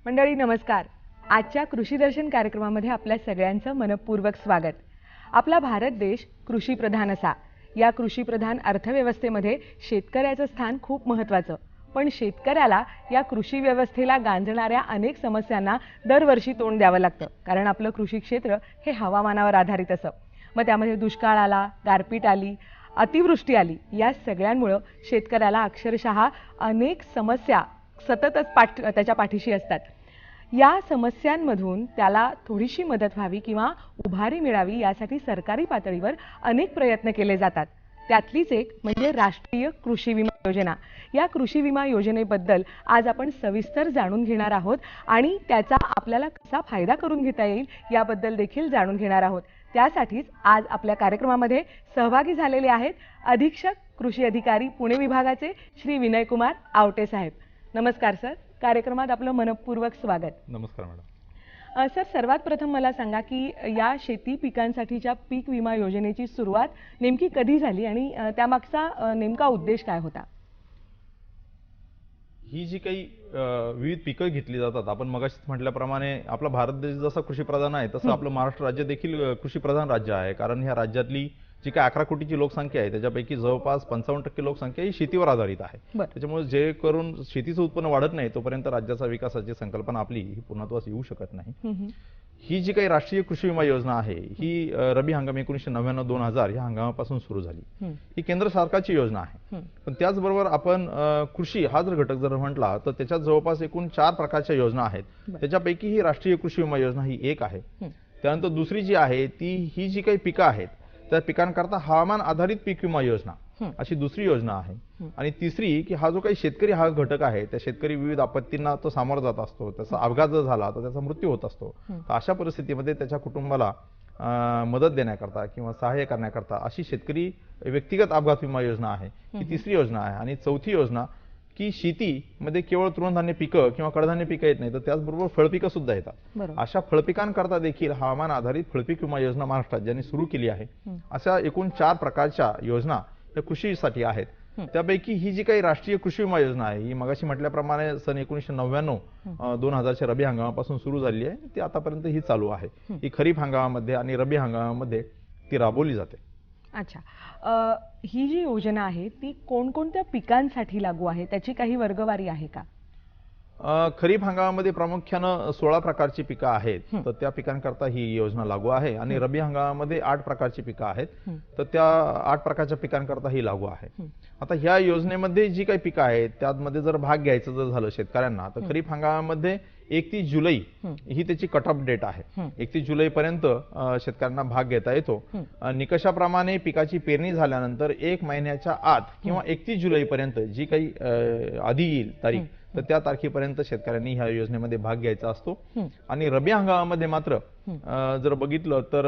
मंडळी नमस्कार. आजच्या कृषी दर्शन कार्यक्रमामध्ये आपल्या सगळ्यांचं मनपूर्वक स्वागत. आपला भारत देश कृषीप्रधान असा. या कृषीप्रधान अर्थव्यवस्थेमध्ये शेतकऱ्याचं स्थान खूप महत्त्वाचं. पण शेतकऱ्याला या कृषी व्यवस्थेला गांजणाऱ्या अनेक समस्यांना दरवर्षी तोंड द्यावं लागतं. कारण आपलं कृषी क्षेत्र हे हवामानावर आधारित असतं. मग त्यामध्ये दुष्काळ आला, गारपीट आली, अतिवृष्टी आली, या सगळ्यांमुळे शेतकऱ्याला अक्षरशः अनेक समस्या सततच त्याच्या पाठीशी असतात. या समस्यांमधून त्याला थोडीशी मदत व्हावी किंवा उभारी मिळावी यासाठी सरकारी पातळीवर अनेक प्रयत्न केले जातात. त्यातलीच एक म्हणजे राष्ट्रीय कृषी विमा योजना. या कृषी विमा योजनेबद्दल आज आपण सविस्तर जाणून घेणार आहोत आणि त्याचा आपल्याला कसा फायदा करून घेता येईल याबद्दल देखील जाणून घेणार आहोत. त्यासाठीच आज आपल्या कार्यक्रमामध्ये सहभागी झालेले आहेत अधीक्षक कृषी अधिकारी पुणे विभागाचे श्री विनयकुमार आवटे साहेब. नमस्कार सर, कार्यक्रमात आपलं मनपूर्वक स्वागत. नमस्कार मॅडम. सर, सर्वात प्रथम मला सांगा की या शेती पिकांसाठीच्या पीक विमा योजनेची सुरुवात नेमकी कधी झाली आणि त्यामागचा नेमका उद्देश काय होता? ही जी काही विविध पिकं घेतली जातात, आपण मगाशी म्हटल्याप्रमाणे आपला भारत देश जसा कृषीप्रधान आहे तसं आपलं महाराष्ट्र राज्य देखील कृषीप्रधान राज्य आहे. कारण ह्या राज्यातली जी काही 11 कोटीची लोकसंख्या आहे त्याच्यापैकी जवळपास 55% लोकसंख्या ही शेतीवर आधारित आहे. त्याच्यामुळे जे करून शेतीचं उत्पन्न वाढत नाही तोपर्यंत राज्याचा विकासाची संकल्पना आपली ही पूर्णत्वास येऊ शकत नाही. ही जी काही राष्ट्रीय कृषी विमा योजना आहे ही रबी हंगाम 1999-2000 या हंगामापासून सुरू झाली. ही केंद्र सरकारची योजना आहे. पण त्याचबरोबर आपण कृषी हा जर घटक जर म्हटला तर त्याच्यात जवळपास एकूण 4 प्रकारच्या योजना आहेत. त्याच्यापैकी ही राष्ट्रीय कृषी विमा योजना ही एक आहे. त्यानंतर दुसरी जी आहे ती ही जी काही पिकं आहेत त्या पिकांकरता हवामान आधारित पीक विमा योजना अशी दुसरी योजना आहे. आणि तिसरी की हा जो काही शेतकरी हा घटक आहे त्या शेतकरी विविध आपत्तींना तो सामोरा जात असतो. त्याचा अपघात जर झाला तर त्याचा मृत्यू होत असतो. तर अशा परिस्थितीमध्ये त्याच्या कुटुंबाला मदत देण्याकरता किंवा सहाय्य करण्याकरता अशी शेतकरी व्यक्तिगत अपघात विमा योजना आहे ही तिसरी योजना आहे. आणि चौथी योजना की शेतीमध्ये केवळ तृणधान्य पिकं किंवा कडधान्य पिकं येत नाही तर त्याचबरोबर फळपिकं सुद्धा येतात. अशा फळपिकांकरता देखील हवामान आधारित फळपीक विमा योजना महाराष्ट्र राज्याने सुरू केली आहे. अशा एकूण 4 प्रकारच्या योजना या कृषीसाठी आहेत. त्यापैकी ही जी काही राष्ट्रीय कृषी विमा योजना आहे ही मगाशी म्हटल्याप्रमाणे सन 1999-2000च्या रबी हंगामापासून सुरू झाली आहे. ती आतापर्यंत ही चालू आहे. ही खरीप हंगामामध्ये आणि रबी हंगामामध्ये ती राबवली जाते. अच्छा, ही जी योजना आहे ती कोणकोणत्या पिकांसाठी लागू आहे, त्याची काही वर्गवारी आहे का? खरीप हंगामामध्ये प्रामुख्यानं 16 प्रकारची पिकं आहेत तर त्या पिकांकरता ही योजना लागू आहे. आणि रबी हंगामामध्ये 8 प्रकारची पिकं आहेत तर त्या 8 प्रकारच्या पिकांकरता ही लागू आहे. आता ह्या योजनेमध्ये जी काही पिकं आहेत त्यामध्ये जर भाग घ्यायचं जर झालं शेतकऱ्यांना तर खरीप हंगामामध्ये 31 जुलै ही त्याची कट ऑफ डेट आहे. 31 जुलै पर्यंत शेतकऱ्यांना भाग घेता येतो. निकषाप्रमाणे पिकाची पेरणी झाल्यानंतर 1 महिन्याच्या आत किंवा 31 जुलै पर्यंत जी काही आधी येईल तारीख तर त्या तारखेपर्यंत शेतकऱ्यांनी ह्या योजनेमध्ये भाग घ्यायचा असतो. आणि रबी हंगामामध्ये मात्र जर बघितलं तर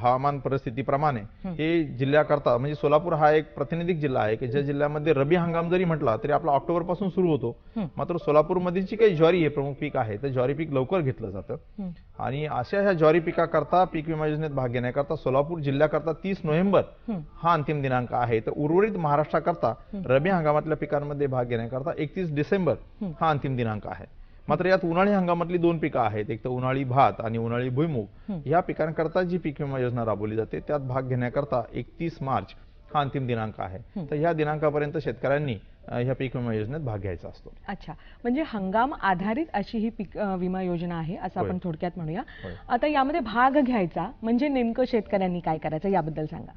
हवामान परिस्थितीप्रमाणे हे जिल्ह्याकरता म्हणजे सोलापूर हा एक प्रातिनिधिक जिल्हा आहे की ज्या जिल्ह्यामध्ये रबी हंगाम जरी म्हटला तरी आपला ऑक्टोबर पासून सुरू होतो. मात्र सोलापूरमध्ये जी काही ज्वारी हे प्रमुख पीक आहे तर ज्वारी पीक लवकर घेतलं जातं. आणि अशा ह्या ज्वारी पिकाकरता पीक विमा योजनेत भाग घेण्याकरता सोलापूर जिल्ह्याकरता 30 नोव्हेंबर हा अंतिम दिनांक आहे. तर उर्वरित महाराष्ट्राकरता रबी हंगामातल्या पिकांमध्ये भाग घेण्याकरता 31 डिसेंबर हा अंतिम दिनांक आहे. मात्र यात उन्हाळी हंगामातली 2 पिकं आहेत, एक तर उन्हाळी भात आणि उन्हाळी भुईमूग. या पिकांकरता जी पीक विमा योजना राबवली जाते त्यात भाग घेण्याकरता 31 मार्च हा अंतिम दिनांक आहे. तर ह्या दिनांकापर्यंत शेतकऱ्यांनी ह्या पीक विमा योजनेत भाग घ्यायचा असतो. अच्छा, म्हणजे हंगाम आधारित अशी ही पीक विमा योजना आहे असं आपण थोडक्यात म्हणूया. आता यामध्ये भाग घ्यायचा म्हणजे नेमकं शेतकऱ्यांनी काय करायचं याबद्दल सांगा.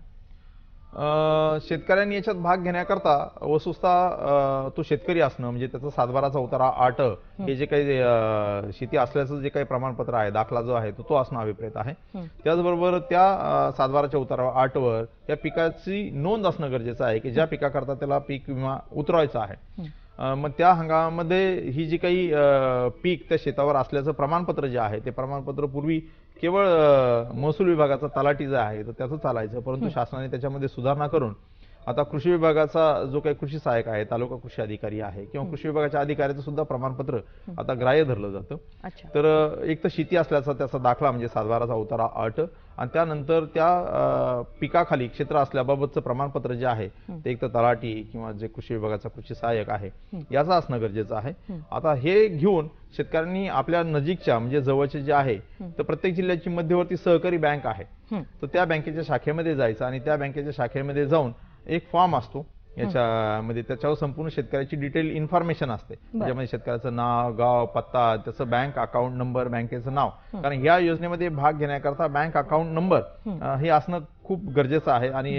शेतकऱ्यांनी याच्यात भाग घेण्याकरता वस्तुतः तो शेतकरी असणं म्हणजे त्याचा सातबाराचा उतारा 8 हे जे काही शेती असल्याचं जे काही प्रमाणपत्र आहे दाखला जो आहे तो असणं अभिप्रेत आहे. त्याचबरोबर त्या सातबाराच्या उतारावर 8 वर या पिकाची नोंद असणं गरजेचं आहे की ज्या पिकाकरता त्याला पीक विमा उतरवायचा आहे. मग त्या हंगामामध्ये ही जी काही पीक त्या शेतावर असल्याचं प्रमाणपत्र जे आहे ते प्रमाणपत्र पूर्वी केवळ महसूल विभागाचा तलाठी जे आहे तर त्याचं चालायचं. परंतु शासनाने त्याच्यामध्ये सुधारणा करून आता कृषी विभागाचा जो काही कृषी सहाय्यक आहे, तालुका कृषी अधिकारी आहे किंवा कृषी विभागाच्या अधिकाऱ्याचं सुद्धा प्रमाणपत्र आता ग्राह्य धरलं जातं. अच्छा. तर एक तर शेती असल्याचा त्याचा दाखला म्हणजे सातबाराचा उतारा अट, आणि त्यानंतर त्या पिकाखाली क्षेत्र असल्याबाबतचं प्रमाणपत्र जे आहे ते एक तर तलाठी किंवा जे कृषी विभागाचा कृषी सहाय्यक आहे याचं असणं गरजेचं आहे. आता हे घेऊन शेतकऱ्यांनी आपल्या नजीकच्या म्हणजे जवळचे जे आहे तर प्रत्येक जिल्ह्याची मध्यवर्ती सहकारी बँक आहे, तर त्या बँकेच्या शाखेमध्ये जायचं आणि त्या बँकेच्या शाखेमध्ये जाऊन एक फॉर्म असतो, याच्यामध्ये त्याच्यावर संपूर्ण शेतकऱ्याची डिटेल इन्फॉर्मेशन असते, त्याच्यामध्ये शेतकऱ्याचं नाव, गाव, पत्ता, त्याचं बँक अकाउंट नंबर, बँकेचं नाव, कारण या योजनेमध्ये भाग घेण्याकरता बँक अकाउंट नंबर हे असणं खूप गरजेचं आहे आणि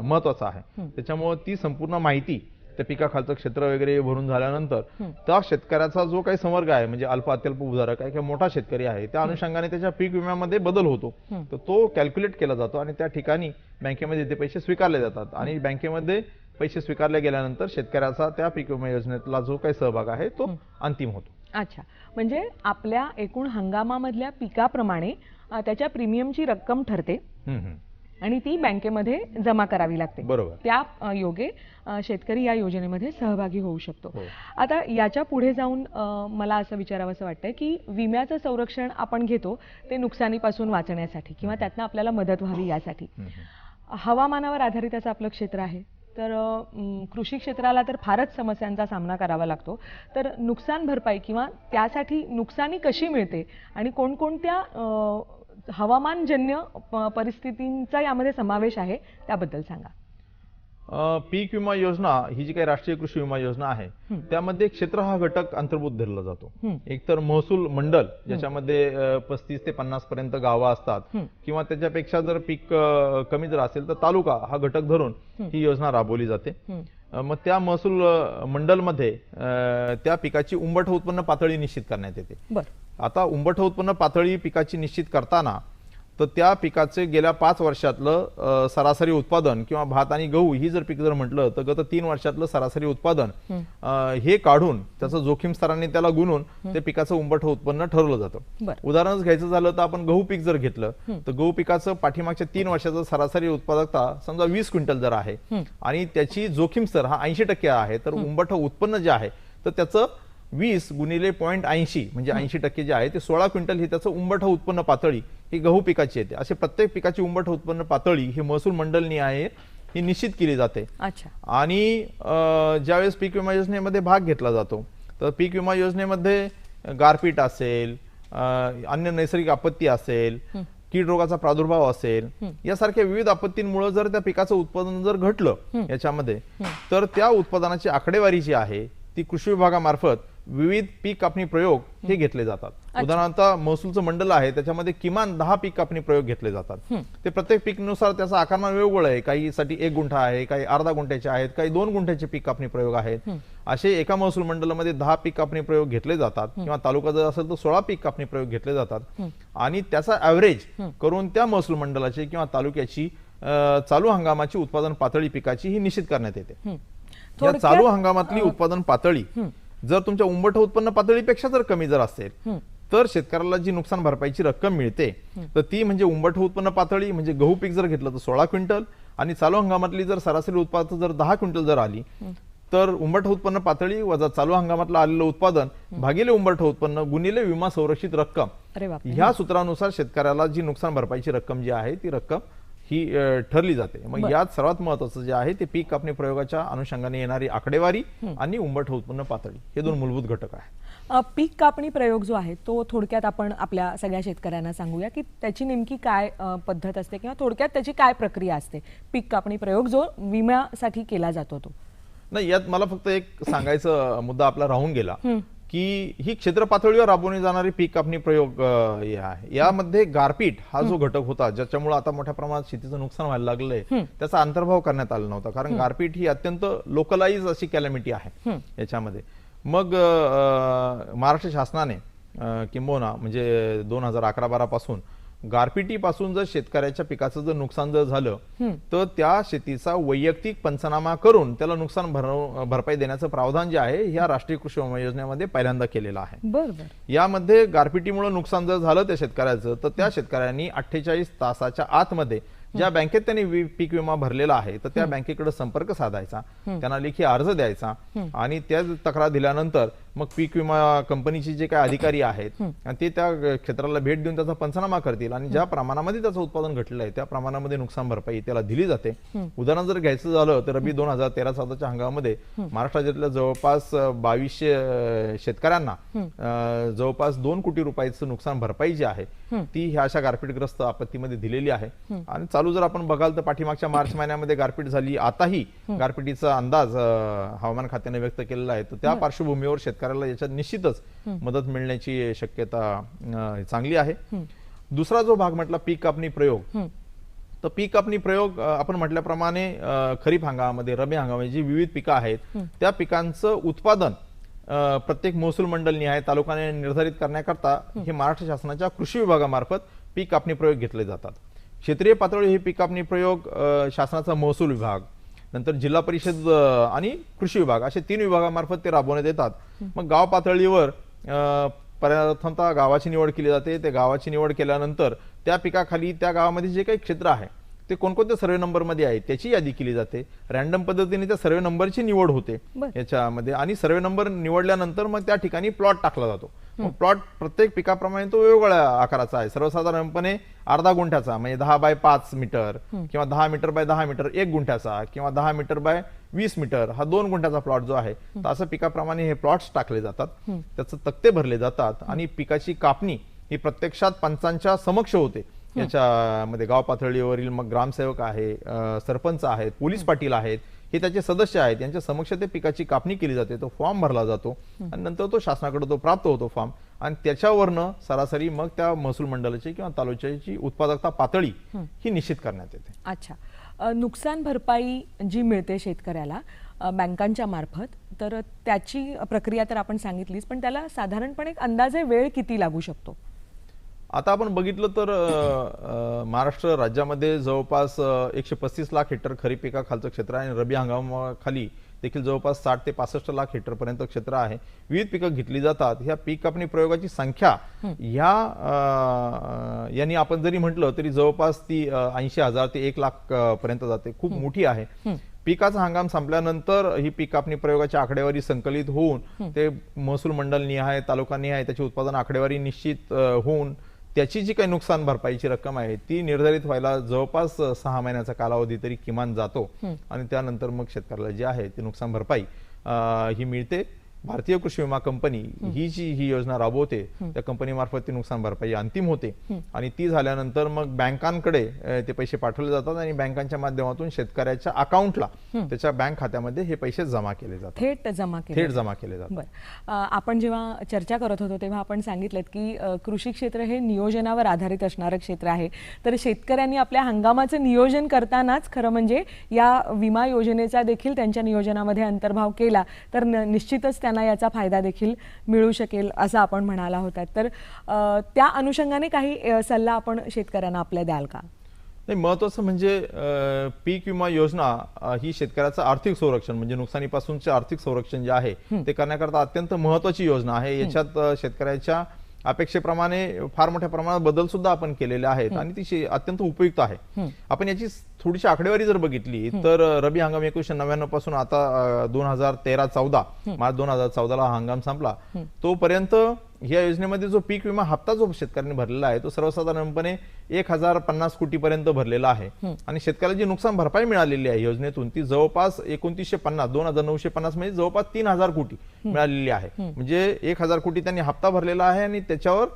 महत्वाचं आहे. त्याच्यामुळे ती संपूर्ण माहिती त्या पिकाखालचं क्षेत्र वगैरे भरून झाल्यानंतर त्या शेतकऱ्याचा जो काही संवर्ग आहे म्हणजे अल्प अत्यल्प उधारक आहे किंवा मोठा शेतकरी आहे त्या अनुषंगाने त्याच्या पीक विम्यामध्ये बदल होतो, तर तो कॅल्क्युलेट केला जातो आणि त्या ठिकाणी बँकेमध्ये ते पैसे स्वीकारले जातात आणि बँकेमध्ये पैसे स्वीकारले गेल्यानंतर शेतकऱ्याचा त्या पीक विमा योजनेतला जो काही सहभाग आहे तो अंतिम होतो. अच्छा, म्हणजे आपल्या एकूण हंगामामधल्या पिकाप्रमाणे त्याच्या प्रीमियमची रक्कम ठरते आणि ती बँकेमध्ये जमा करावी लागते. बरोबर. त्या योगे शेतकरी या योजनेमध्ये सहभागी होऊ शकतो. आता याच्या पुढे जाऊन मला असं विचारावंसं वाटतंय की विम्याचं संरक्षण आपण घेतो ते नुकसानीपासून वाचण्यासाठी किंवा त्यातनं आपल्याला मदत व्हावी यासाठी. हवामानावर आधारित असं आपलं क्षेत्र आहे, तर कृषी क्षेत्राला तर फारच समस्यांचा सामना करावा लागतो, तर नुकसान भरपाई किंवा त्यासाठी नुकसानी कशी मिळते आणि कोणकोणत्या हवामानजन्य परिस्थितींचा यामध्ये समावेश आहे त्याबद्दल सांगा. पीक विमा योजना ही जी काही राष्ट्रीय कृषी विमा योजना आहे त्यामध्ये क्षेत्र हा घटक अंतर्भूत धरला जातो. एक तर महसूल मंडल ज्याच्यामध्ये 35 ते 50 पर्यंत गावं असतात किंवा त्याच्यापेक्षा जर पीक कमी जर असेल तर तालुका हा घटक धरून ही योजना राबवली जाते. मग त्या महसूल मंडलमध्ये त्या पिकाची उंबरठा उत्पन्न पातळी निश्चित करण्यात येते. आता उंबरठा उत्पन्न पातळी पिकाची निश्चित करताना तर त्या पिकाचे गेल्या 5 वर्षातलं सरासरी उत्पादन किंवा भात आणि गहू ही जर पीक जर म्हटलं तर गत 3 वर्षातलं सरासरी उत्पादन हे काढून त्याचं जोखीम स्तराने त्याला गुणून ते पिकाचं उंबरठा उत्पन्न ठरवलं जातं. उदाहरणच घ्यायचं झालं तर आपण गहू पीक जर घेतलं तर गहू पिकाचं पाठीमागच्या 3 वर्षाचं सरासरी उत्पादकता समजा 20 क्विंटल जर आहे आणि त्याची जोखीम स्तर हा 80% आहे, तर उंबरठा उत्पन्न जे आहे तर त्याचं 20 गुणिले 0.80 म्हणजे 80% जे आहे ते 16 क्विंटल ही त्याचं उंबरठा उत्पन्न पातळी ही गहू पिकाची येते. असे प्रत्येक पिकाची उंबरठा उत्पन्न पातळी ही महसूल मंडळनी आहे ही निश्चित केली जाते. आणि ज्यावेळेस पीक विमा योजनेमध्ये भाग घेतला जातो तर पीक विमा योजनेमध्ये गारपीट असेल, अन्य नैसर्गिक आपत्ती असेल, कीड रोगाचा प्रादुर्भाव असेल, यासारख्या विविध आपत्तींमुळे जर त्या पिकाचं उत्पादन जर घटलं याच्यामध्ये तर त्या उत्पादनाची आकडेवारी जी आहे ती कृषी विभागामार्फत विविध पीक कापणी प्रयोग हे घेतले जातात. उदाहरणार्थ महसूलचं मंडळ आहे त्याच्यामध्ये किमान 10 पीक कापणी प्रयोग घेतले जातात. ते प्रत्येक पीकनुसार त्याचा आकारमान वेगवेगळा आहे, काही साठी 1 गुंठा आहे, काही अर्धा गुंठ्याचे आहेत, काही 2 गुंठ्याचे पीक कापणी प्रयोग आहेत. असे एका महसूल मंडळामध्ये 10 पीक कापणी प्रयोग घेतले जातात किंवा तालुका जर असेल तर 16 पीक कापणी प्रयोग घेतले जातात आणि त्याचा ऍव्हरेज करून त्या महसूल मंडळाची किंवा तालुक्याची चालू हंगामाची उत्पादन पातळी पिकाची ही निश्चित करण्यात येते. या चालू हंगामातली उत्पादन पातळी जर तुमच्या उंबरठा उत्पन्न पातळीपेक्षा जर कमी जर असेल तर शेतकऱ्याला जी नुकसान भरपाईची रक्कम मिळते तर ती म्हणजे उंबरठा उत्पन्न पातळी म्हणजे गहू पीक जर घेतलं तर 16 क्विंटल आणि चालू हंगामातली जर सरासरी उत्पादन जर 10 क्विंटल जर आली तर उंबरठा उत्पन्न पातळी वजा चालू हंगामातलं आलेलं उत्पादन भागिले उंबरठा उत्पन्न गुणिले विमा संरक्षित रक्कम ह्या सूत्रानुसार शेतकऱ्याला जी नुकसान भरपाईची रक्कम जी आहे ती रक्कम ही ठरली जाते. मग यात सर्वात महत्त्वाचं जे आहे ते पीक कापणी प्रयोगाच्या अनुषंगाने येणारी आकडेवारी आणि उंबरठा उत्पन्न पातळी हे 2 मूलभूत घटक आहेत. पीक कापणी प्रयोग जो आहे तो थोडक्यात आपण आपल्या सगळ्या शेतकऱ्यांना सांगूया की त्याची नेमकी काय पद्धत असते किंवा थोडक्यात त्याची काय प्रक्रिया असते. पीक कापणी प्रयोग जो विम्यासाठी केला जातो तो नाही, यात मला फक्त एक सांगायचं मुद्दा आपला राहून गेला की ही क्षेत्र पातळीवर राबवली जाणारी पीक कापणी प्रयोग आहे. यामध्ये गारपीट हा जो घटक होता ज्याच्यामुळे आता मोठ्या प्रमाणात शेतीचं नुकसान व्हायला लागलंय त्याचा अंतर्भाव करण्यात आला नव्हता, कारण गारपीट ही अत्यंत लोकलाइज अशी कॅलॅमिटी आहे याच्यामध्ये. मग महाराष्ट्र शासनाने किंबहुना म्हणजे 2011-12 पासून गारपिटीपासून जर शेतकऱ्याच्या पिकाचं जर नुकसान जर झालं तर त्या शेतीचा वैयक्तिक पंचनामा करून त्याला नुकसान भरपाई देण्याचं प्रावधान जे आहे या राष्ट्रीय कृषी विमा योजनेमध्ये पहिल्यांदा केलेलं आहे. यामध्ये गारपिटीमुळे नुकसान जर झालं त्या शेतकऱ्याचं तर त्या शेतकऱ्यांनी 48 तासाच्या आतमध्ये ज्या बँकेत त्यांनी पीक विमा भरलेला आहे तर त्या बँकेकडे संपर्क साधायचा, त्यांना लेखी अर्ज द्यायचा आणि त्या तक्रार दिल्यानंतर मग पीक विमा कंपनीचे जे काही अधिकारी आहेत आणि ते त्या क्षेत्राला भेट देऊन त्याचा पंचनामा करतील आणि ज्या प्रमाणामध्ये त्याचं उत्पादन घटलेलं आहे त्या प्रमाणामध्ये नुकसान भरपाई त्याला दिली जाते. उदाहरण जर घ्यायचं झालं तर रब्बी 2013-14च्या हंगामामध्ये महाराष्ट्र राज्यातल्या जवळपास 2200 शेतकऱ्यांना जवळपास 2 कोटी रुपयाचं नुकसान भरपाई जी आहे ती ह्या अशा गारपीटग्रस्त आपत्तीमध्ये दिलेली आहे. आणि चालू जर आपण बघाल तर पाठीमागच्या मार्च महिन्यामध्ये गारपीट झाली, आताही गारपिटीचा अंदाज हवामान खात्याने व्यक्त केलेला आहे. तर त्या पार्श्वभूमीवर शेतकऱ्याला याच्यात निश्चितच मदत मिळण्याची शक्यता चांगली आहे. दुसरा जो भाग म्हटला पीक कापणी प्रयोग, तर पीक कापणी प्रयोग आपण म्हटल्याप्रमाणे खरीप हंगामामध्ये, रब्बी हंगामामध्ये जी विविध पिकं आहेत त्या पिकांचं उत्पादन प्रत्येक महसूल मंडळ निहाय तालुकाने निर्धारित करण्याकरता हे महाराष्ट्र शासनाच्या कृषी विभागामार्फत पीक कापणी प्रयोग घेतले जातात. क्षेत्रीय पातळीवर हे पीक कापणी प्रयोग शासनाचा महसूल विभाग, नंतर जिल्हा परिषद आणि कृषी विभाग असे 3 विभागामार्फत ते राबवण्यात येतात. मग गाव पातळीवर प्रथमतः गावाची निवड केली जाते. ते गावाची निवड केल्यानंतर त्या पिकाखाली त्या गावामध्ये जे काही क्षेत्र आहे ते कोणकोणत्या सर्वे नंबर मध्ये आहे त्याची यादी केली जाते. रॅन्डम पद्धतीने त्या सर्वे नंबरची निवड होते याच्यामध्ये आणि सर्वे नंबर निवडल्यानंतर मग त्या ठिकाणी प्लॉट टाकला जातो. प्लॉट प्रत्येक पिकाप्रमाणे तो वेगवेगळ्या आकाराचा आहे. सर्वसाधारणपणे अर्धा गुंठ्याचा म्हणजे 10 बाय 5 मीटर किंवा 10 मीटर बाय 10 मीटर 1 गुंठ्याचा किंवा 10 मीटर बाय 20 मीटर हा 2 गुंठ्याचा प्लॉट जो आहे तर असं पिकाप्रमाणे हे प्लॉट्स टाकले जातात, त्याचे तक्ते भरले जातात आणि पिकाची कापणी ही प्रत्यक्षात पंचांच्या समक्ष होते. याच्यामध्ये गाव पातळीवरील मग ग्रामसेवक आहे, सरपंच आहेत, पोलीस पाटील आहेत, हे त्याचे सदस्य आहेत, यांच्या समक्ष ते पिकाची कापणी केली जाते. तो फॉर्म भरला जातो आणि नंतर तो शासनाकडे तो प्राप्त होतो फॉर्म आणि त्याच्यावरनं सरासरी मग त्या महसूल मंडळाची किंवा तालुक्याची उत्पादकता पातळी ही निश्चित करण्यात येते. अच्छा, नुकसान भरपाई जी मिळते शेतकऱ्याला बँकांच्या मार्फत, तर त्याची प्रक्रिया तर आपण सांगितलीच, पण त्याला साधारणपणे एक अंदाजे वेळ किती लागू शकतो? आता आपण बघितलं तर महाराष्ट्र राज्यामध्ये जवळपास 135 लाख हेक्टर खरीप पिकाखालचं क्षेत्र आहे आणि रब्बी हंगामाखाली देखील जवळपास 60 ते 65 लाख हेक्टर पर्यंत क्षेत्र आहे. विविध पिकं घेतली जातात. ह्या पीक कापणी प्रयोगाची संख्या यांनी आपण जरी म्हटलं तरी जवळपास ती 80,000 ते 1 लाख पर्यंत जाते. खूप मोठी आहे. पिकाचा हंगाम संपल्यानंतर ही पीक कापणी प्रयोगाची आकडेवारी संकलित होऊन ते महसूल मंडळ निहाय, तालुका निहाय त्याची उत्पादन आकडेवारी निश्चित होऊन त्याची जी काही नुकसान भरपाईची रक्कम आहे ती निर्धारित व्हायला जवळपास 6 महिन्याचा कालावधी तरी किमान जातो आणि त्यानंतर मग शेतकऱ्याला जे आहे ती नुकसान भरपाई ही मिळते. भारतीय कृषी विमा कंपनी ही जी ही योजना राबवते त्या कंपनी मार्फत ती नुकसान भरपाई अंतिम होते आणि ती झाल्यानंतर मग बँकांकडे ते पैसे पाठवले जातात आणि बँकांच्या माध्यमातून शेतकऱ्याच्या अकाउंटला त्याच्या बँक खात्यामध्ये हे पैसे जमा केले जातात, थेट जमा केले जातात. आपण जेव्हा चर्चा करत होतो तेव्हा आपण सांगितलं की कृषी क्षेत्र हे नियोजनावर आधारित असणारं क्षेत्र आहे, तर शेतकऱ्यांनी आपल्या हंगामाचं नियोजन करतानाच खरं म्हणजे या विमा योजनेचा देखील त्यांच्या नियोजनामध्ये अंतर्भाव केला तर निश्चितच त्यांना याचा फायदा देखील मिळू शकेल असं आपण म्हणाला होता. तर त्या अनुषंगाने काही सल्ला आपण शेतकऱ्यांना आपल्या द्याल का? नाही, महत्वाचं म्हणजे पीक विमा योजना ही शेतकऱ्याचं आर्थिक संरक्षण म्हणजे नुकसानीपासूनचे आर्थिक संरक्षण जे आहे ते करण्याकरता अत्यंत महत्वाची योजना आहे. याच्यात शेतकऱ्याच्या अपेक्षेप्रमाणे फार मोठ्या प्रमाणात बदल सुद्धा आपण केलेले आहेत आणि ती अत्यंत उपयुक्त आहे. आपण याची थोडीशी आकडेवारी जर बघितली तर रब्बी हंगाम 1999 पासून आता 2013-14 मार्च 2014ला हंगाम संपला तोपर्यंत या योजनेमध्ये जो पीक विमा हप्ता जो शेतकऱ्यांनी भरलेला आहे तो सर्वसाधारणपणे 1050 कोटी पर्यंत भरलेला आहे आणि शेतकऱ्याला जी नुकसान भरपाई मिळालेली आहे योजनेतून ती जवळपास 2950 म्हणजे जवळपास 3000 कोटी मिळालेली आहे. म्हणजे 1000 कोटी त्यांनी हप्ता भरलेला आहे आणि त्याच्यावर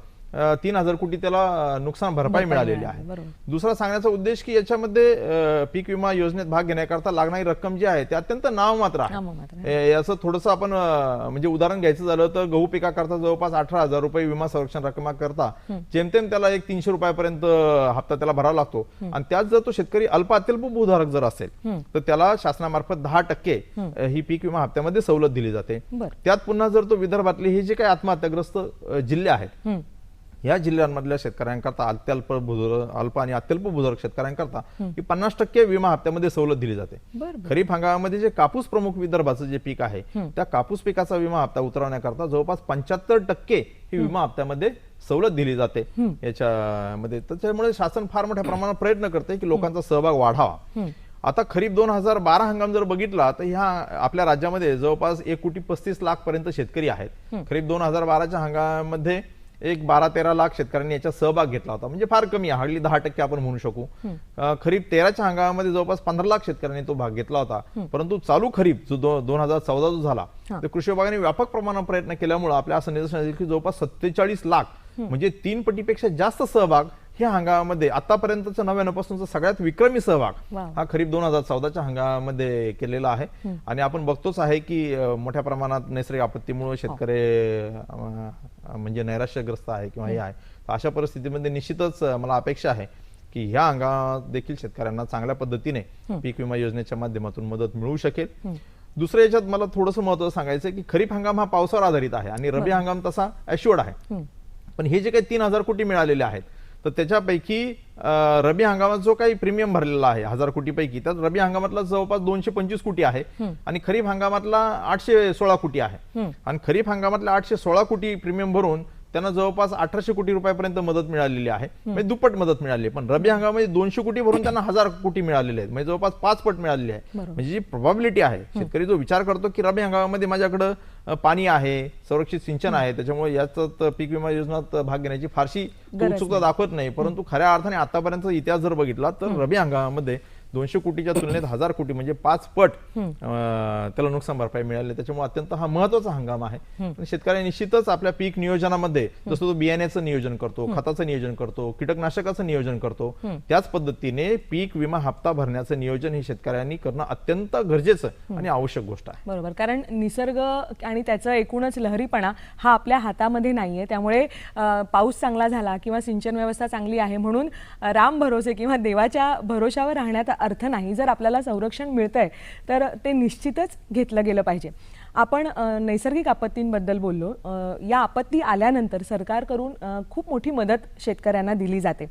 3000 कोटी त्याला नुकसान भरपाई मिळालेली आहे. दुसरा सांगण्याचा उद्देश की याच्यामध्ये पीक विमा योजनेत भाग घेण्याकरता लागणारी रक्कम जी आहे ती अत्यंत नाममात्र आहे. याचं थोडंसं आपण म्हणजे उदाहरण घ्यायचं झालं तर गहू पिकाकरता जवळपास 18,000 रुपये विमा संरक्षण रक्कमाकरता जेमतेम त्याला 300 रुपयापर्यंत हप्ता त्याला भरावा लागतो आणि त्यात जर तो शेतकरी अल्प भूधारक जर असेल तर त्याला शासनामार्फत 10% ही पीक विमा हप्त्यामध्ये सवलत दिली जाते. त्यात पुन्हा जर तो विदर्भातले हे जे काही आत्महत्याग्रस्त जिल्हे आहेत या जिल्ह्यांमधल्या शेतकऱ्यांकरता अल्प आणि अत्यल्प भूधारक शेतकऱ्यांकरता ही 50% विमा हप्त्यामध्ये सवलत दिली जाते. खरीप हंगामामध्ये जे कापूस प्रमुख विदर्भाचं जे पीक आहे त्या कापूस पिकाचा विमा हप्ता उतरवण्याकरता जवळपास 75% ही विमा हप्त्यामध्ये सवलत दिली जाते याच्यामध्ये. त्याच्यामुळे शासन फार मोठ्या प्रमाणात प्रयत्न करते की लोकांचा सहभाग वाढावा. आता खरीप 2012 हंगाम जर बघितला तर ह्या आपल्या राज्यामध्ये जवळपास 1,35,00,000 पर्यंत शेतकरी आहेत. खरीप 2012च्या हंगामामध्ये 12-13 लाख शेतकऱ्यांनी याच्यात सहभाग घेतला होता, म्हणजे फार कमी आहे, हार्डली 10% आपण म्हणू शकू. खरीप 13च्या हंगामामध्ये जवळपास 15 लाख शेतकऱ्यांनी तो भाग घेतला होता. परंतु चालू खरीप जो 2014 जो झाला तर कृषी विभागाने व्यापक प्रमाणात प्रयत्न केल्यामुळे आपल्या असं निदर्शनास येईल की जवळपास 47 लाख म्हणजे 3 पटीपेक्षा जास्त सहभाग ह्या हंगामामध्ये आतापर्यंतचा 99 पासूनचा सगळ्यात विक्रमी सहभाग हा खरीप 2014च्या हंगामामध्ये केलेला आहे. आणि आपण बघतोच आहे की मोठ्या प्रमाणात नैसर्गिक आपत्तीमुळे शेतकरी म्हणजे नैराश्यग्रस्त आहे किंवा हे आहे. अशा परिस्थितीमध्ये निश्चितच मला अपेक्षा आहे की ह्या हंगामात देखील शेतकऱ्यांना चांगल्या पद्धतीने पीक विमा योजनेच्या माध्यमातून मदत मिळू शकेल. दुसऱ्या याच्यात मला थोडंसं महत्त्वाचं सांगायचं की खरीप हंगाम हा पावसावर आधारित आहे आणि रब्बी हंगाम तसा ॲश्युअर्ड आहे. पण हे जे काही 3,000 कोटी मिळालेले आहेत तर त्याच्यापैकी रब्बी हंगामात जो काही प्रीमियम भरलेला आहे 1,000 कोटीपैकी, तर रब्बी हंगामातला जवळपास 225 कोटी आहे आणि खरीप हंगामातला 816 कोटी आहे. आणि खरीप हंगामातल्या 816 कोटी प्रीमियम भरून त्यांना जवळपास 1800 कोटी रुपयापर्यंत मदत मिळालेली आहे, म्हणजे दुप्पट मदत मिळाली. पण रब्बी हंगामामध्ये 200 कोटी भरून त्यांना 1000 कोटी मिळालेले आहेत, म्हणजे जवळपास 5 पट मिळालेली आहे. म्हणजे जी प्रोबॅबिलिटी आहे, शेतकरी जो विचार करतो की रब्बी हंगामामध्ये माझ्याकडे पाणी आहे, संरक्षित सिंचन आहे, त्याच्यामुळे याच्यात पीक विमा योजनेत भाग घेण्याची फारशी उत्सुकता दाखवत नाही. परंतु खऱ्या अर्थाने आतापर्यंत इतिहास जर बघितला तर रब्बी हंगामामध्ये 200 कोटीच्या तुलनेत 1000 कोटी म्हणजे 5 पट त्याला नुकसान भरपाई मिळाली. त्याच्यामुळे अत्यंत हा महत्वाचा हंगाम आहे. शेतकरी निश्चितच आपल्या पीक नियोजनामध्ये जसं तो बियाण्याचं नियोजन करतो, खताचं नियोजन करतो, कीटकनाशकाचं नियोजन करतो, त्याच पद्धतीने पीक विमा हप्ता भरण्याचं नियोजन हे शेतकऱ्यांनी करणं अत्यंत गरजेचं आणि आवश्यक गोष्ट आहे. बरोबर, कारण निसर्ग आणि त्याचं एकूणच लहरीपणा हा आपल्या हातामध्ये नाहीये. त्यामुळे पाऊस चांगला झाला किंवा सिंचन व्यवस्था चांगली आहे म्हणून राम भरोसे किंवा देवाच्या भरोशावर राहण्यात अर्थ नाही. जर आपल्याला संरक्षण मिळतंय तर ते निश्चितच घेतलं गेलं पाहिजे. आपण नैसर्गिक आपत्तींबद्दल बोललो. या आपत्ती आल्यानंतर सरकारकडून खूप मोठी मदत शेतकऱ्यांना दिली जाते.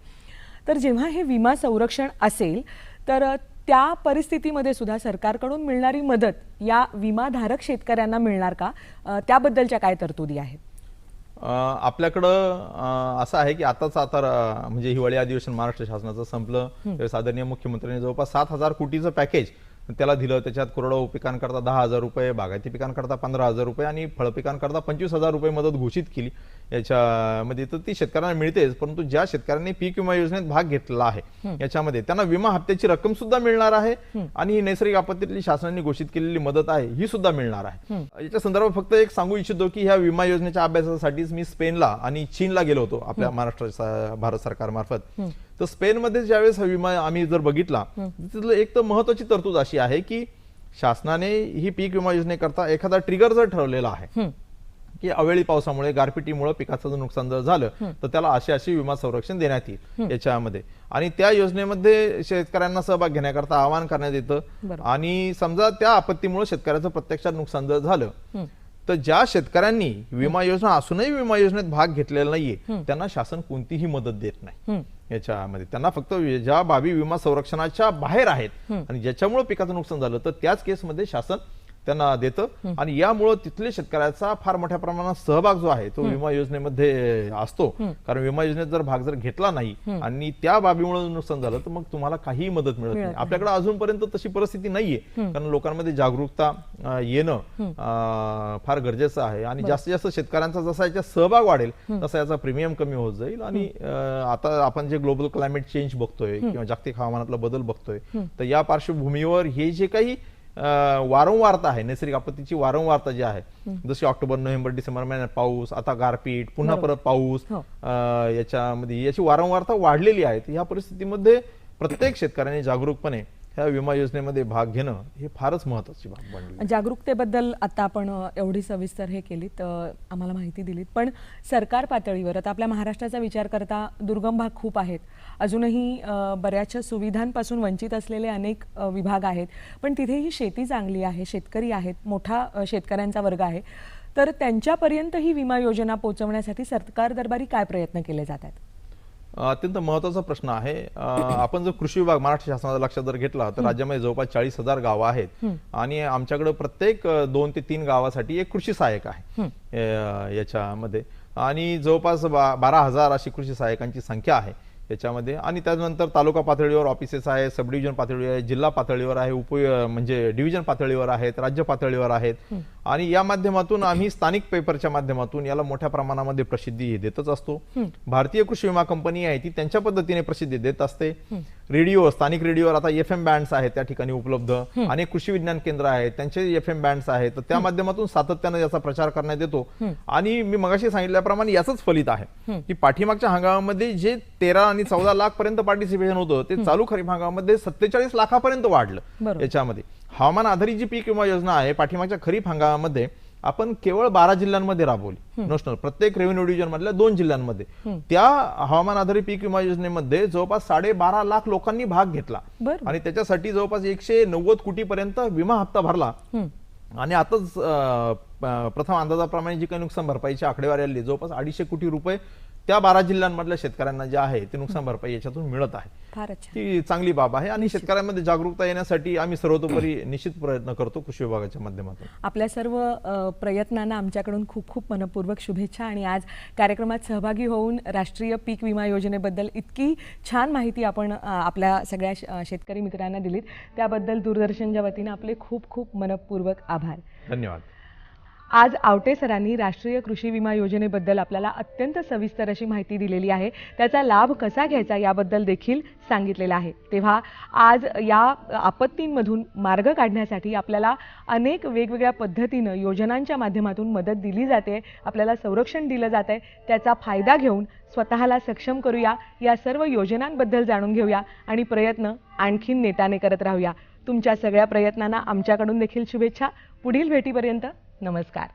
तर जेव्हा हे विमा संरक्षण असेल तर त्या परिस्थितीमध्ये सुद्धा सरकारकडून मिळणारी मदत या विमाधारक शेतकऱ्यांना मिळणार का? त्याबद्दलच्या काय तरतुदी आहेत? आपल्याकडं असं आहे की आता म्हणजे हिवाळी अधिवेशन महाराष्ट्र शासनाचं संपलं तर आदरणीय मुख्यमंत्र्यांनी जवळपास 7,000 कोटीचं पॅकेज त्याला दिलं. त्याच्यात कोरडवाहू पिकांकरता 10,000 रुपये, बागायती पिकांकरता 15,000 रुपये आणि फळपिकांकरता 25,000 रुपये मदत घोषित केली याच्यामध्ये. तर ती शेतकऱ्यांना मिळतेच, परंतु ज्या शेतकऱ्यांनी पीक विमा योजनेत भाग घेतलेला आहे याच्यामध्ये त्यांना विमा हप्त्याची रक्कम सुद्धा मिळणार आहे आणि ही नैसर्गिक आपत्तीतली शासनाने घोषित केलेली मदत आहे ही सुद्धा मिळणार आहे. याच्या संदर्भात फक्त एक सांगू इच्छितो की ह्या विमा योजनेच्या अभ्यासासाठीच मी स्पेनला आणि चीनला गेलो होतो आपल्या महाराष्ट्र भारत सरकारमार्फत. तर स्पेनमध्ये ज्यावेळेस हा विमा आम्ही जर बघितला तिथलं एक तर महत्वाची तरतूद अशी आहे की शासनाने ही पीक विमा योजनेकरता एखादा ट्रिगर जर ठरवलेला आहे की अवेळी पावसामुळे गारपिटीमुळे पिकाचं जर नुकसान जर झालं तर त्याला अशी विमा संरक्षण देण्यात येईल याच्यामध्ये. आणि त्या योजनेमध्ये शेतकऱ्यांना सहभाग घेण्याकरता आवाहन करण्यात येतं. आणि समजा त्या आपत्तीमुळे शेतकऱ्याचं प्रत्यक्षात नुकसान जर झालं तर ज्या शेतकऱ्यांनी विमा योजना असूनही विमा योजनेत भाग घेतलेला नाहीये त्यांना शासन कोणतीही मदत देत नाही याच्यामध्ये. त्यांना फक्त ज्या बाबी विमा संरक्षणाच्या बाहेर आहेत आणि ज्याच्यामुळे पिकाचं नुकसान झालं तर त्याच केसमध्ये शासन त्यांना देतं. आणि यामुळे तिथले शेतकऱ्याचा फार मोठ्या प्रमाणात सहभाग जो आहे तो विमा योजनेमध्ये असतो. कारण विमा योजनेत जर भाग जर घेतला नाही आणि त्या बाबीमुळे नुकसान झालं तर मग तुम्हाला काही मदत मिळत नाही. आपल्याकडे अजूनपर्यंत तशी परिस्थिती नाहीये, कारण लोकांमध्ये जागरूकता येणं फार गरजेचं आहे. आणि जास्तीत जास्त शेतकऱ्यांचा जसा याच्यात सहभाग वाढेल तसा याचा प्रीमियम कमी होत जाईल. आणि आता आपण जे ग्लोबल क्लायमेट चेंज बघतोय किंवा जागतिक हवामानातला बदल बघतोय तर या पार्श्वभूमीवर हे जे काही वारंवारता आहे, नैसर्गिक आपत्तीची वारंवारता जी आहे, जशी ऑक्टोबर, नोव्हेंबर, डिसेंबर महिन्यात पाऊस, आता गारपीट, पुन्हा परत पाऊस, याच्यामध्ये याची वारंवारता वाढलेली आहे. या परिस्थितीमध्ये प्रत्येक शेतकऱ्याने जागरूकपणे ह्या विमा योजनेमध्ये भाग घेणं हे फारच महत्त्वाची बाब बनली. जागरूकतेबद्दल आता आपण एवढी सविस्तर हे केलीत, आम्हाला माहिती दिलीत. पण सरकार पातळीवर आता आपल्या महाराष्ट्राचा विचार करता दुर्गम भाग खूप आहेत, अजूनही बऱ्याचशा सुविधांपासून वंचित असलेले अनेक विभाग आहेत, पण तिथेही शेती चांगली आहे, शेतकरी आहेत, मोठा शेतकऱ्यांचा वर्ग आहे. तर त्यांच्यापर्यंत ही विमा योजना पोहोचवण्यासाठी सरकार दरबारी काय प्रयत्न केले जातात? अत्यंत महत्त्वाचा प्रश्न आहे. आपण जर कृषी विभाग महाराष्ट्र शासनाचा लक्षात जर घेतला तर राज्यामध्ये जवळपास 40,000 गावं आहेत आणि आमच्याकडे प्रत्येक 2 ते 3 गावासाठी एक कृषी सहाय्यक आहे याच्यामध्ये, आणि जवळपास 12,000 अशी कृषी सहाय्यकांची संख्या आहे याच्यामध्ये. आणि त्यानंतर तालुका पातळीवर ऑफिसेस आहे, सब डिव्हिजन पातळीवर आहे, जिल्हा पातळीवर आहे, म्हणजे डिव्हिजन पातळीवर आहेत, राज्य पातळीवर आहेत. आणि या माध्यमातून आम्ही स्थानिक पेपरच्या माध्यमातून याला मोठ्या प्रमाणामध्ये प्रसिद्धी देतच असतो. भारतीय कृषी विमा कंपनी आहे ती त्यांच्या पद्धतीने प्रसिद्धी देत असते. रेडिओ, स्थानिक रेडिओवर आता FM बँड्स आहेत त्या ठिकाणी उपलब्ध, अनेक कृषी विज्ञान केंद्र आहेत त्यांचे FM बँड्स आहेत, तर त्या माध्यमातून सातत्याने याचा प्रचार करण्यात येतो. आणि मी मगाशी सांगितल्याप्रमाणे याचंच फलित आहे की पाठीमागच्या हंगामामध्ये जे 13 आणि 14 लाख पर्यंत पार्टिसिपेशन होतं ते चालू खरीप हंगामामध्ये 47 लाखापर्यंत वाढलं. याच्यामध्ये हवामान आधारित जी पीक विमा योजना आहे पाठीमागच्या खरीप हंगामामध्ये आपण केवळ 12 जिल्ह्यांमध्ये राबवली, नॅशनल प्रत्येक रेव्हेन्यू डिव्हिजन मधल्या 2 जिल्ह्यांमध्ये. त्या हवामान आधारित पीक विमा योजनेमध्ये जवळपास 12.5 लाख लोकांनी भाग घेतला आणि त्याच्यासाठी जवळपास 190 कोटी पर्यंत विमा हप्ता भरला. आणि आताच प्रथम अंदाजाप्रमाणे जी काही नुकसान भरपाईची आकडेवारी आली जवळपास 250 कोटी रुपये त्या 12 जिल्ह्यांमधल्या शेतकऱ्यांना जे आहे ते नुकसान भरपाई याच्यातून मिळत आहे. ती चांगली बाब आहे आणि शेतकऱ्यांमध्ये जागरूकता येण्यासाठी आम्ही सर्वतोपरी निश्चित प्रयत्न करतो कृषी विभागाच्या माध्यमातून. आपल्या सर्व प्रयत्नांना आमच्याकडून खूप खूप मनपूर्वक शुभेच्छा. आणि आज कार्यक्रमात सहभागी होऊन राष्ट्रीय पीक विमा योजनेबद्दल इतकी छान माहिती आपण आपल्या सगळ्या शेतकरी मित्रांना दिलीत त्याबद्दल दूरदर्शनच्या वतीने आपले खूप खूप मनपूर्वक आभार. धन्यवाद. आज आवटे सरांनी राष्ट्रीय कृषी विमा योजनेबद्दल आपल्याला अत्यंत सविस्तर अशी माहिती दिलेली आहे, त्याचा लाभ कसा घ्यायचा याबद्दल देखील सांगितलेलं आहे. तेव्हा आज या आपत्तींमधून मार्ग काढण्यासाठी आपल्याला अनेक वेगवेगळ्या पद्धतीनं योजनांच्या माध्यमातून मदत दिली जाते, आपल्याला संरक्षण दिलं जातंय. त्याचा फायदा घेऊन स्वतःला सक्षम करूया, या सर्व योजनांबद्दल जाणून घेऊया आणि प्रयत्न आणखीन नेटाने करत राहूया. तुमच्या सगळ्या प्रयत्नांना आमच्याकडून देखील शुभेच्छा. पुढील भेटीपर्यंत नमस्कार.